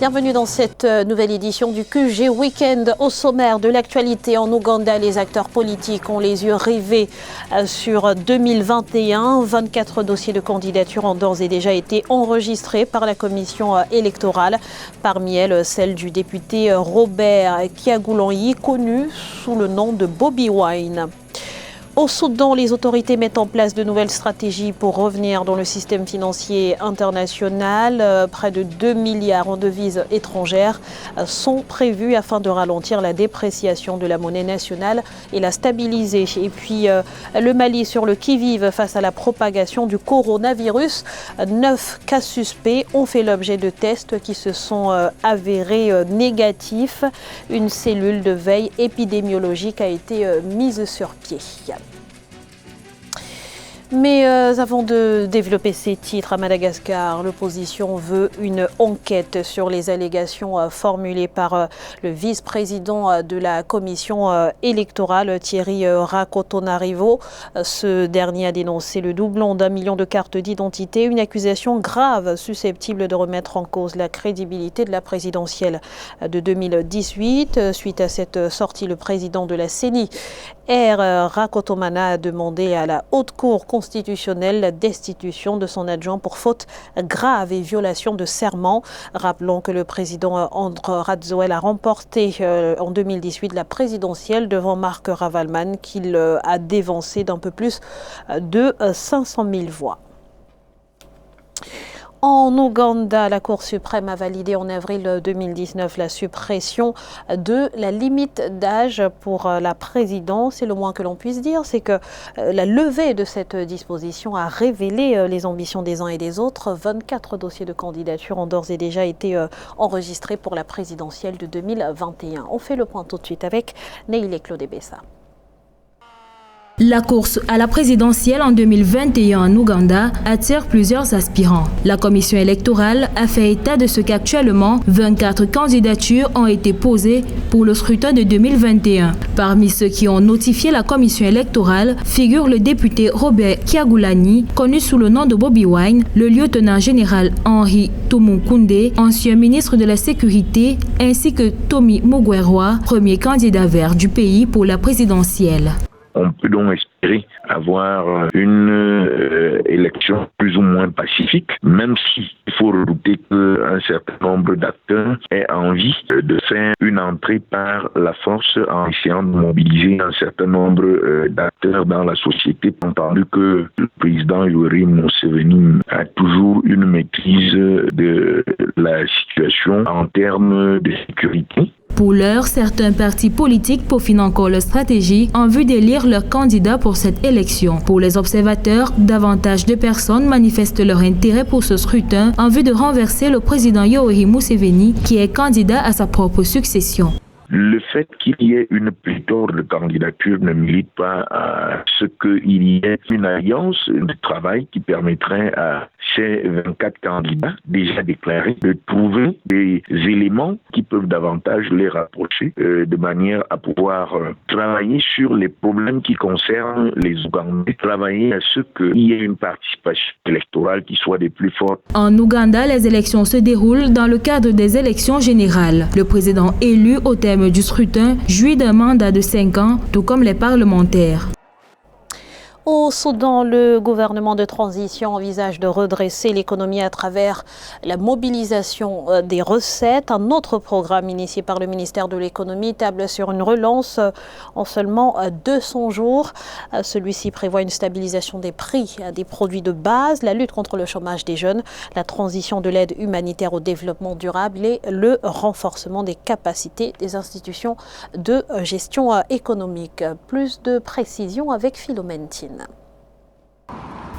Bienvenue dans cette nouvelle édition du QG Weekend. Au sommaire de l'actualité en Ouganda, les acteurs politiques ont les yeux rivés sur 2021. 24 dossiers de candidature ont d'ores et déjà été enregistrés par la commission électorale. Parmi elles, celle du député Robert Kyagulanyi, connu sous le nom de Bobi Wine. Au Soudan, les autorités mettent en place de nouvelles stratégies pour revenir dans le système financier international. Près de 2 milliards en devises étrangères sont prévus afin de ralentir la dépréciation de la monnaie nationale et la stabiliser. Et puis le Mali sur le qui-vive face à la propagation du coronavirus. 9 cas suspects ont fait l'objet de tests qui se sont avérés négatifs. Une cellule de veille épidémiologique a été mise sur pied. Mais avant de développer ces titres à Madagascar, l'opposition veut une enquête sur les allégations formulées par le vice-président de la commission électorale, Thierry Rakotonarivo. Ce dernier a dénoncé le doublon d'1 million de cartes d'identité, une accusation grave susceptible de remettre en cause la crédibilité de la présidentielle de 2018. Suite à cette sortie, le président de la CENI, R. Rakotomana, a demandé à la Haute Cour constitutionnelle la destitution de son adjoint pour faute grave et violation de serment. Rappelons que le président André Rajoelina a remporté en 2018 la présidentielle devant Marc Ravaloman, qu'il a dévancé d'un peu plus de 500 000 voix. En Ouganda, la Cour suprême a validé en avril 2019 la suppression de la limite d'âge pour la présidence. Et le moins que l'on puisse dire, c'est que la levée de cette disposition a révélé les ambitions des uns et des autres. 24 dossiers de candidature ont d'ores et déjà été enregistrés pour la présidentielle de 2021. On fait le point tout de suite avec Neil et Claude Bessa. La course à la présidentielle en 2021 en Ouganda attire plusieurs aspirants. La commission électorale a fait état de ce qu'actuellement 24 candidatures ont été posées pour le scrutin de 2021. Parmi ceux qui ont notifié la commission électorale figure le député Robert Kyagulanyi, connu sous le nom de Bobi Wine, le lieutenant général Henry Tumukunde, ancien ministre de la Sécurité, ainsi que Tommy Mugwerwa, premier candidat vert du pays pour la présidentielle. On peut donc espérer avoir une élection plus ou moins pacifique, même s'il faut redouter qu'un certain nombre d'acteurs aient envie de faire une entrée par la force en essayant de mobiliser un certain nombre d'acteurs dans la société, entendu que le président Yoweri Museveni a toujours une maîtrise de la situation en termes de sécurité. Pour l'heure, certains partis politiques peaufinent encore leur stratégie en vue d'élire leurs candidats pour cette élection. Pour les observateurs, davantage de personnes manifestent leur intérêt pour ce scrutin en vue de renverser le président Yoweri Museveni, qui est candidat à sa propre succession. Le fait qu'il y ait une pléthore de candidatures ne milite pas à ce qu'il y ait une alliance de travail qui permettrait à ces 24 candidats déjà déclarés de trouver des éléments qui peuvent davantage les rapprocher de manière à pouvoir travailler sur les problèmes qui concernent les Ougandais, travailler à ce qu'il y ait une participation électorale qui soit des plus fortes. En Ouganda, les élections se déroulent dans le cadre des élections générales. Le président élu au terme du scrutin jouit d'un mandat de 5 ans, tout comme les parlementaires. Au Soudan, le gouvernement de transition envisage de redresser l'économie à travers la mobilisation des recettes. Un autre programme initié par le ministère de l'économie table sur une relance en seulement 200 jours. Celui-ci prévoit une stabilisation des prix des produits de base, la lutte contre le chômage des jeunes, la transition de l'aide humanitaire au développement durable et le renforcement des capacités des institutions de gestion économique. Plus de précisions avec Philomène Tine.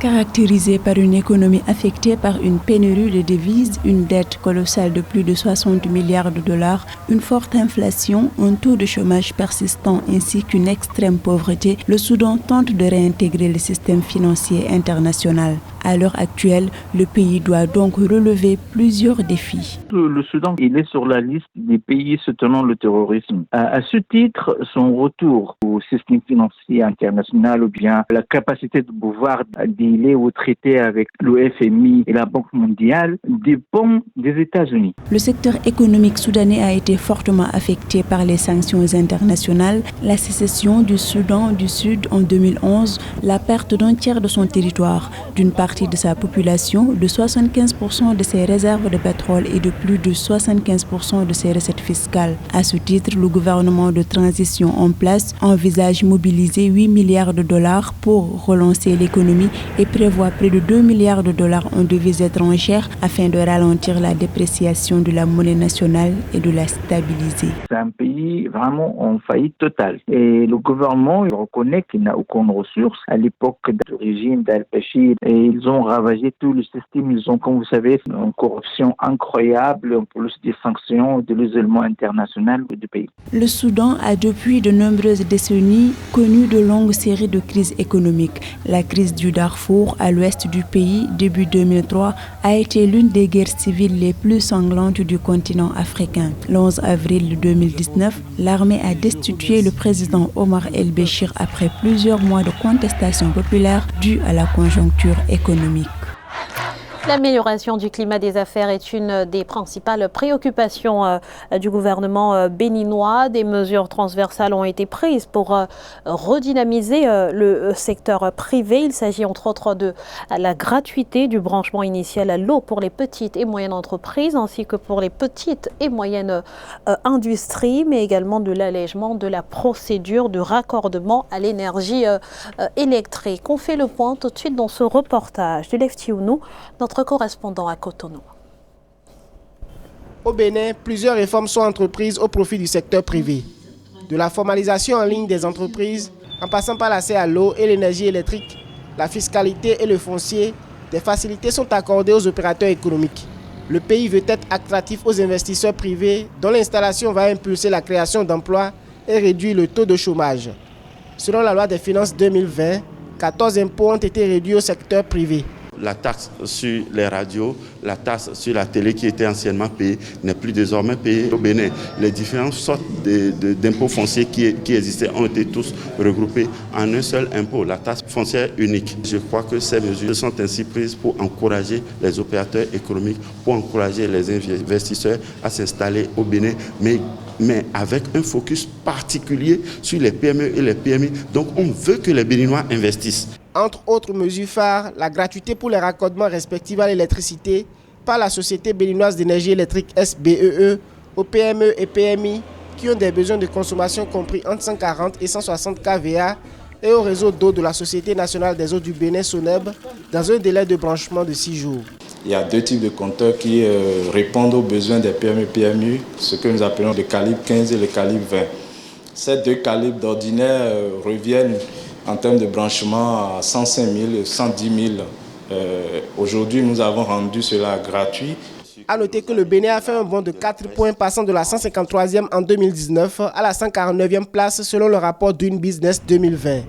Caractérisée par une économie affectée par une pénurie de devises, une dette colossale de plus de 60 milliards de dollars, une forte inflation, un taux de chômage persistant ainsi qu'une extrême pauvreté, le Soudan tente de réintégrer le système financier international. À l'heure actuelle, le pays doit donc relever plusieurs défis. Le Soudan, il est sur la liste des pays soutenant le terrorisme. À ce titre, son retour au système financier international ou bien la capacité de pouvoir dealer ou traiter avec le FMI et la Banque mondiale dépend des États-Unis. Le secteur économique soudanais a été fortement affecté par les sanctions internationales, la sécession du Soudan du Sud en 2011, la perte d'un tiers de son territoire, d'une partie de sa population, de 75% de ses réserves de pétrole et de plus de 75% de ses recettes fiscales. À ce titre, le gouvernement de transition en place envisage mobiliser 8 milliards de dollars pour relancer l'économie et prévoit près de 2 milliards de dollars en devises étrangères afin de ralentir la dépréciation de la monnaie nationale et de la stabiliser. C'est un pays vraiment en faillite totale. Et le gouvernement il reconnaît qu'il n'a aucune ressource. À l'époque du régime d'Al-Bashir, ils ont ravagé tout le système. Ils ont, comme vous savez, une corruption incroyable, en plus des sanctions et de l'isolement international du pays. Le Soudan a depuis de nombreuses décennies connu de longues séries de crises économiques. La crise du Darfour à l'ouest du pays, début 2003, a été l'une des guerres civiles les plus sanglantes du continent africain. Le 11 avril 2019, l'armée a destitué le président Omar el-Béchir après plusieurs mois de contestation populaire due à la conjoncture économique. L'amélioration du climat des affaires est une des principales préoccupations du gouvernement béninois. Des mesures transversales ont été prises pour redynamiser le secteur privé. Il s'agit entre autres de la gratuité du branchement initial à l'eau pour les petites et moyennes entreprises ainsi que pour les petites et moyennes industries, mais également de l'allègement de la procédure de raccordement à l'énergie électrique. On fait le point tout de suite dans ce reportage de Lefty Ounou, notre correspondant à Cotonou. Au Bénin, plusieurs réformes sont entreprises au profit du secteur privé. De la formalisation en ligne des entreprises, en passant par l'accès à l'eau et l'énergie électrique, la fiscalité et le foncier, des facilités sont accordées aux opérateurs économiques. Le pays veut être attractif aux investisseurs privés dont l'installation va impulser la création d'emplois et réduire le taux de chômage. Selon la loi des finances 2020, 14 impôts ont été réduits au secteur privé. La taxe sur les radios, la taxe sur la télé qui était anciennement payée n'est plus désormais payée au Bénin. Les différentes sortes d'impôts fonciers qui existaient ont été tous regroupés en un seul impôt, la taxe foncière unique. Je crois que ces mesures sont ainsi prises pour encourager les opérateurs économiques, pour encourager les investisseurs à s'installer au Bénin, mais avec un focus particulier sur les PME et les PMI. Donc on veut que les Béninois investissent. Entre autres mesures phares, la gratuité pour les raccordements respectifs à l'électricité par la Société béninoise d'énergie électrique SBEE aux PME et PMI qui ont des besoins de consommation compris entre 140 et 160 kVA et au réseau d'eau de la Société nationale des eaux du Bénin SONEB dans un délai de branchement de 6 jours. Il y a deux types de compteurs qui répondent aux besoins des PME et PMI, ce que nous appelons le calibre 15 et le calibre 20. Ces deux calibres d'ordinaire reviennent en termes de branchement à 105 000 et 110 000. Aujourd'hui, nous avons rendu cela gratuit. A noter que le Bénin a fait un bond de 4 points passant de la 153e en 2019 à la 149e place selon le rapport Doing Business 2020.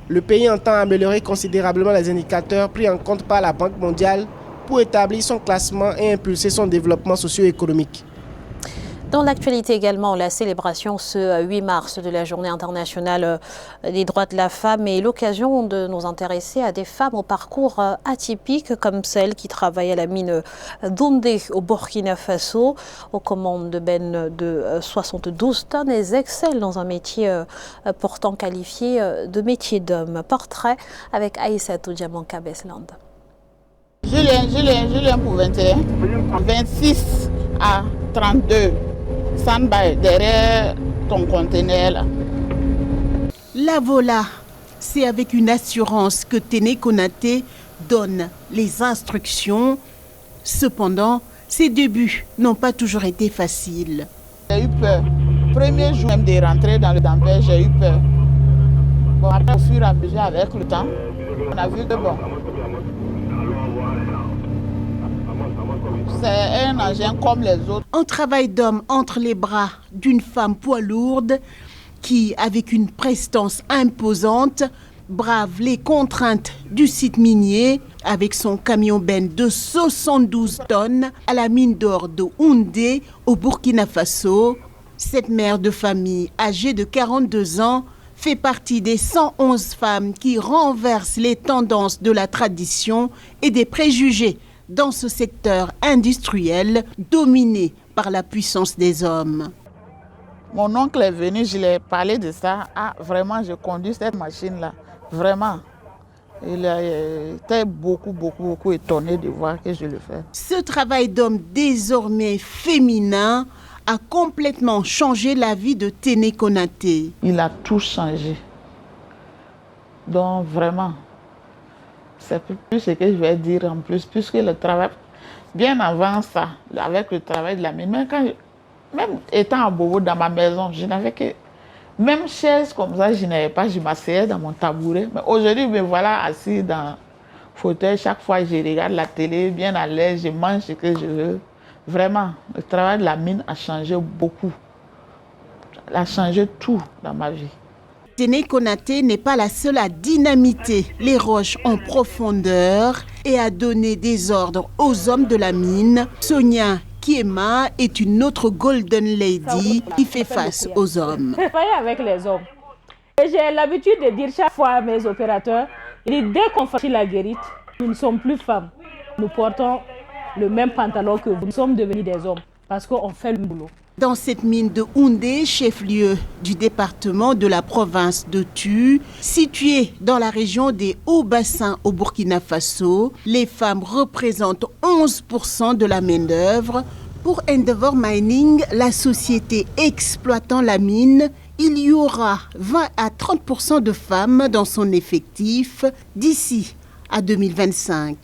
Le pays entend améliorer considérablement les indicateurs pris en compte par la Banque mondiale pour établir son classement et impulser son développement socio-économique. Dans l'actualité également, la célébration ce 8 mars de la Journée internationale des droits de la femme est l'occasion de nous intéresser à des femmes au parcours atypique comme celle qui travaille à la mine d'Ondé au Burkina Faso. Aux commandes de bennes de 72 tonnes, elles excellent dans un métier pourtant qualifié de métier d'homme. Portrait avec Aïssatou Diamanka Besland. Julien pour 21, 26 à 32. Sandbay derrière ton conteneur là. La voilà, c'est avec une assurance que Téné Konaté donne les instructions. Cependant, ses débuts n'ont pas toujours été faciles. J'ai eu peur. Premier jour même de rentrer dans le dampeur, j'ai eu peur. Bon, après au fur et à mesure avec le temps, on a vu que bon. C'est un engin comme les autres. Un travail d'homme entre les bras d'une femme poids lourde qui, avec une prestance imposante, brave les contraintes du site minier avec son camion-benz de 72 tonnes à la mine d'or de Houndé au Burkina Faso. Cette mère de famille âgée de 42 ans fait partie des 111 femmes qui renversent les tendances de la tradition et des préjugés dans ce secteur industriel dominé par la puissance des hommes. Mon oncle est venu, je lui ai parlé de ça. Ah, vraiment, je conduis cette machine-là. Vraiment. Il était beaucoup étonné de voir que je le fais. Ce travail d'homme désormais féminin a complètement changé la vie de Téné Konaté. Il a tout changé. Donc vraiment, c'est plus ce que je vais dire en plus, puisque le travail, bien avant ça, avec le travail de la mine, même étant à Bobo dans ma maison, je n'avais que... Même chaise comme ça, je n'avais pas, je m'asseyais dans mon tabouret. Mais aujourd'hui, me voilà assis dans le fauteuil. Chaque fois, je regarde la télé, bien à l'aise, je mange ce que je veux. Vraiment, le travail de la mine a changé beaucoup. Il a changé tout dans ma vie. Téné Konaté n'est pas la seule à dynamiter les roches en profondeur et à donner des ordres aux hommes de la mine. Sonia Kiema est une autre Golden Lady qui fait face aux hommes. Je travaille avec les hommes. Et j'ai l'habitude de dire chaque fois à mes opérateurs, dès qu'on franchit la guérite, nous ne sommes plus femmes. Nous portons le même pantalon que vous. Nous sommes devenus des hommes parce qu'on fait le boulot. Dans cette mine de Houndé, chef-lieu du département de la province de Tu, située dans la région des Hauts-Bassins au Burkina Faso, les femmes représentent 11% de la main-d'œuvre. Pour Endeavour Mining, la société exploitant la mine, il y aura 20 à 30% de femmes dans son effectif d'ici à 2025.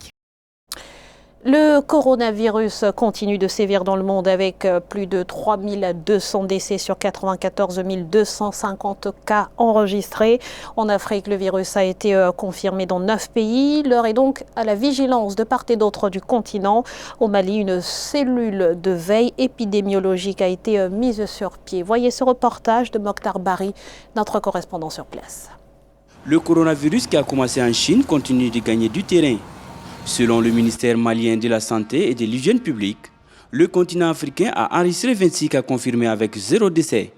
Le coronavirus continue de sévir dans le monde avec plus de 3200 décès sur 94 250 cas enregistrés. En Afrique, le virus a été confirmé dans 9 pays. L'heure est donc à la vigilance de part et d'autre du continent. Au Mali, une cellule de veille épidémiologique a été mise sur pied. Voyez ce reportage de Mokhtar Bari, notre correspondant sur place. Le coronavirus qui a commencé en Chine continue de gagner du terrain. Selon le ministère malien de la Santé et de l'Hygiène publique, le continent africain a enregistré 26 cas confirmés avec 0 décès.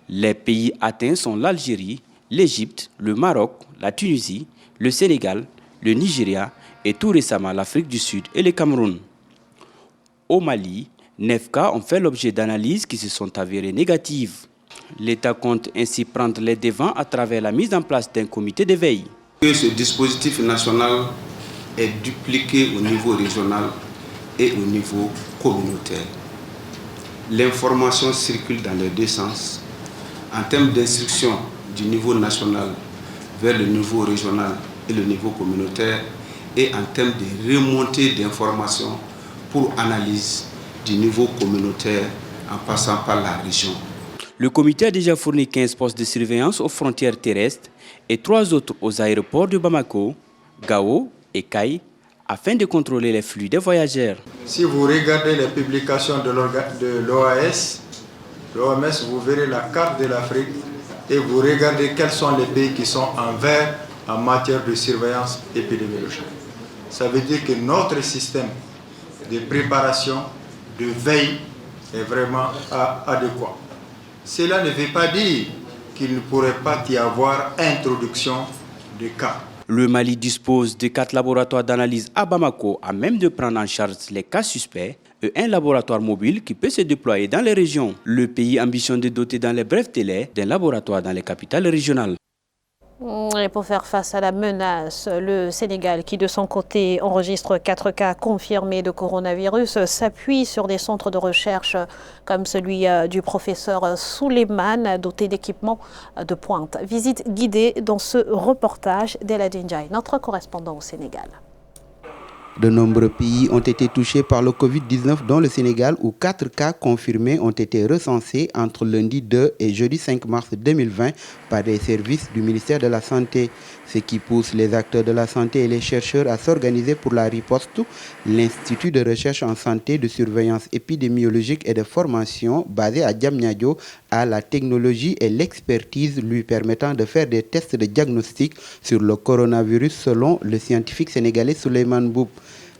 Les pays atteints sont l'Algérie, l'Égypte, le Maroc, la Tunisie, le Sénégal, le Nigeria et tout récemment l'Afrique du Sud et le Cameroun. Au Mali, 9 cas ont fait l'objet d'analyses qui se sont avérées négatives. L'État compte ainsi prendre les devants à travers la mise en place d'un comité de veille. Ce dispositif national est dupliqué au niveau régional et au niveau communautaire. L'information circule dans les deux sens. En termes d'instruction du niveau national vers le niveau régional et le niveau communautaire, et en termes de remontée d'informations pour analyse du niveau communautaire en passant par la région. Le comité a déjà fourni 15 postes de surveillance aux frontières terrestres et 3 autres aux aéroports de Bamako, Gao et Kai, afin de contrôler les flux des voyageurs. Si vous regardez les publications de l'OAS, vous verrez la carte de l'Afrique et vous regardez quels sont les pays qui sont en vert en matière de surveillance épidémiologique. Ça veut dire que notre système de préparation, de veille est vraiment adéquat. Cela ne veut pas dire qu'il ne pourrait pas y avoir introduction de cas. Le Mali dispose de 4 laboratoires d'analyse à Bamako, à même de prendre en charge les cas suspects, et un laboratoire mobile qui peut se déployer dans les régions. Le pays ambitionne de doter dans les brefs délais d'un laboratoire dans les capitales régionales. Et pour faire face à la menace, le Sénégal, qui de son côté enregistre 4 cas confirmés de coronavirus, s'appuie sur des centres de recherche comme celui du professeur Souleymane, doté d'équipements de pointe. Visite guidée dans ce reportage d'Eladine Ndiaye, notre correspondant au Sénégal. De nombreux pays ont été touchés par le Covid-19, dont le Sénégal, où 4 cas confirmés ont été recensés entre lundi 2 et jeudi 5 mars 2020 par les services du ministère de la Santé. Ce qui pousse les acteurs de la santé et les chercheurs à s'organiser pour la riposte. L'Institut de recherche en santé, de surveillance épidémiologique et de formation basé à Diamniadio a la technologie et l'expertise lui permettant de faire des tests de diagnostic sur le coronavirus selon le scientifique sénégalais Souleymane Boub.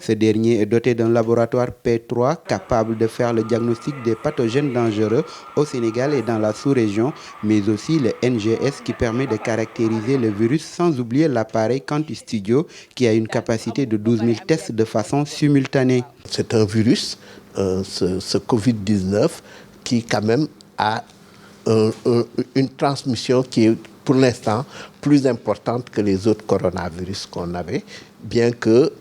Ce dernier est doté d'un laboratoire P3 capable de faire le diagnostic des pathogènes dangereux au Sénégal et dans la sous-région, mais aussi le NGS qui permet de caractériser le virus sans oublier l'appareil QuantiStudio qui a une capacité de 12 000 tests de façon simultanée. C'est un virus, ce Covid-19, qui quand même a une transmission qui est pour l'instant plus importante que les autres coronavirus qu'on avait, bien que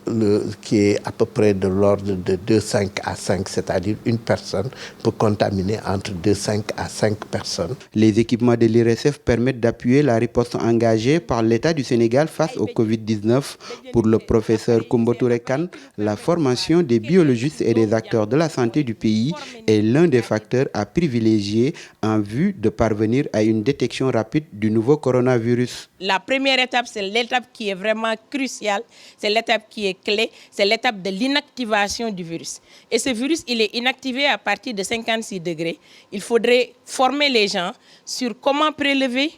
qui est à peu près de l'ordre de 2,5 à 5, c'est-à-dire une personne peut contaminer entre 2,5 à 5 personnes. Les équipements de l'IRSF permettent d'appuyer la riposte engagée par l'État du Sénégal face au Covid-19. Pour le professeur Koumbo Touré Kane, la formation des biologistes et des acteurs de la santé du pays est l'un des facteurs à privilégier en vue de parvenir à une détection rapide du nouveau coronavirus. La première étape, c'est l'étape qui est vraiment cruciale, c'est l'étape qui est clé, c'est l'étape de l'inactivation du virus. Et ce virus, il est inactivé à partir de 56 degrés. Il faudrait former les gens sur comment prélever,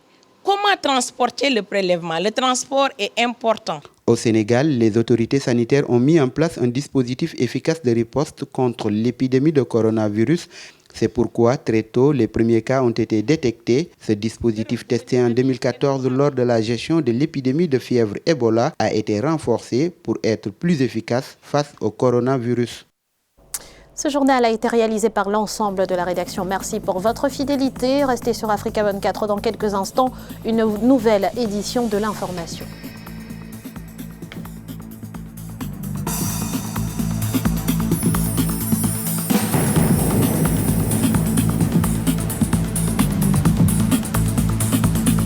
comment transporter le prélèvement. Le transport est important. Au Sénégal, les autorités sanitaires ont mis en place un dispositif efficace de riposte contre l'épidémie de coronavirus. C'est pourquoi, très tôt, les premiers cas ont été détectés. Ce dispositif testé en 2014 lors de la gestion de l'épidémie de fièvre Ebola a été renforcé pour être plus efficace face au coronavirus. Ce journal a été réalisé par l'ensemble de la rédaction. Merci pour votre fidélité. Restez sur Africa 24 dans quelques instants, une nouvelle édition de l'information.